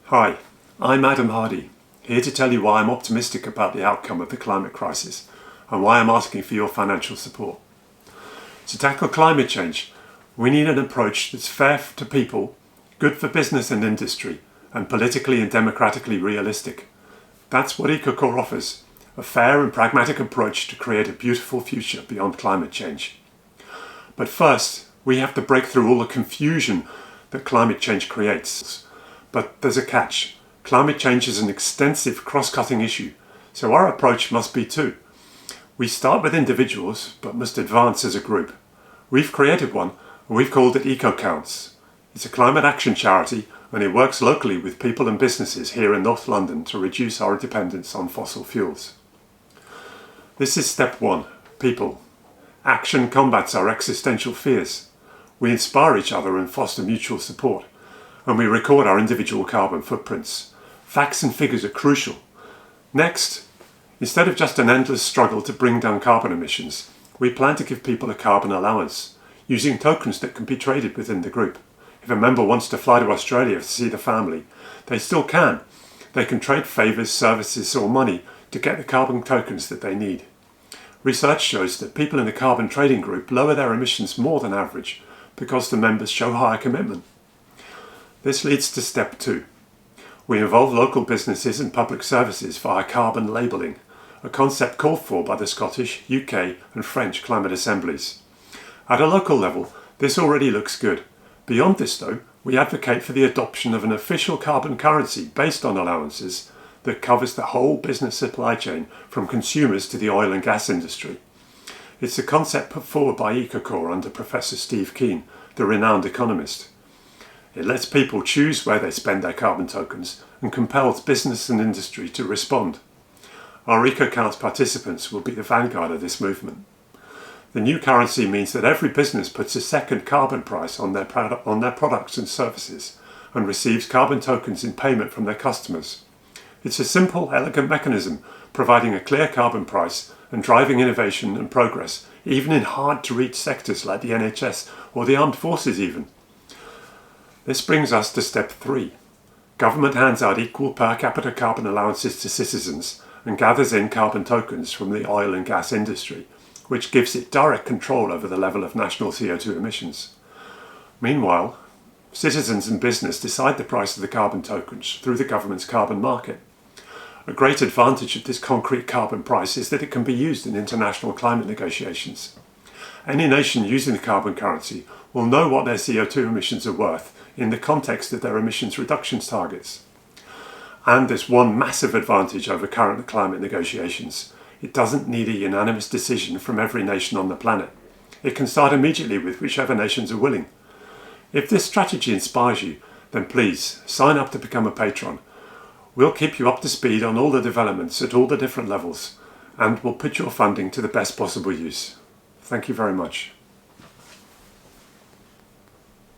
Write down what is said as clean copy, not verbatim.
Hi, I'm Adam Hardy, here to tell you why I'm optimistic about the outcome of the climate crisis and why I'm asking for your financial support. To tackle climate change, we need an approach that's fair to people, good for business and industry, and politically and democratically realistic. That's what EcoCore offers, a fair and pragmatic approach to create a beautiful future beyond climate change. But first, we have to break through all the confusion that climate change creates. But there's a catch. Climate change is an extensive cross-cutting issue, so our approach must be too. We start with individuals, but must advance as a group. We've created one, and we've called it EcoCounts. It's a climate action charity, and it works locally with people and businesses here in North London to reduce our dependence on fossil fuels. This is step one, people. Action combats our existential fears. We inspire each other and foster mutual support. And we record our individual carbon footprints. Facts and figures are crucial. Next, instead of just an endless struggle to bring down carbon emissions, we plan to give people a carbon allowance, using tokens that can be traded within the group. If a member wants to fly to Australia to see the family, they still can. They can trade favours, services or money to get the carbon tokens that they need. Research shows that people in the carbon trading group lower their emissions more than average because the members show higher commitment. This leads to step two. We involve local businesses and public services via carbon labelling, a concept called for by the Scottish, UK and French climate assemblies. At a local level, this already looks good. Beyond this though, we advocate for the adoption of an official carbon currency based on allowances that covers the whole business supply chain from consumers to the oil and gas industry. It's a concept put forward by EcoCore under Professor Steve Keen, the renowned economist. It lets people choose where they spend their carbon tokens and compels business and industry to respond. Our EcoCounts participants will be the vanguard of this movement. The new currency means that every business puts a second carbon price on their products and services and receives carbon tokens in payment from their customers. It's a simple, elegant mechanism providing a clear carbon price and driving innovation and progress, even in hard-to-reach sectors like the NHS or the armed forces even. This brings us to step three. Government hands out equal per capita carbon allowances to citizens and gathers in carbon tokens from the oil and gas industry, which gives it direct control over the level of national CO2 emissions. Meanwhile, citizens and business decide the price of the carbon tokens through the government's carbon market. A great advantage of this concrete carbon price is that it can be used in international climate negotiations. Any nation using the carbon currency will know what their CO2 emissions are worth in the context of their emissions reductions targets. And there's one massive advantage over current climate negotiations. It doesn't need a unanimous decision from every nation on the planet. It can start immediately with whichever nations are willing. If this strategy inspires you, then please sign up to become a patron. We'll keep you up to speed on all the developments at all the different levels, and we'll put your funding to the best possible use. Thank you very much.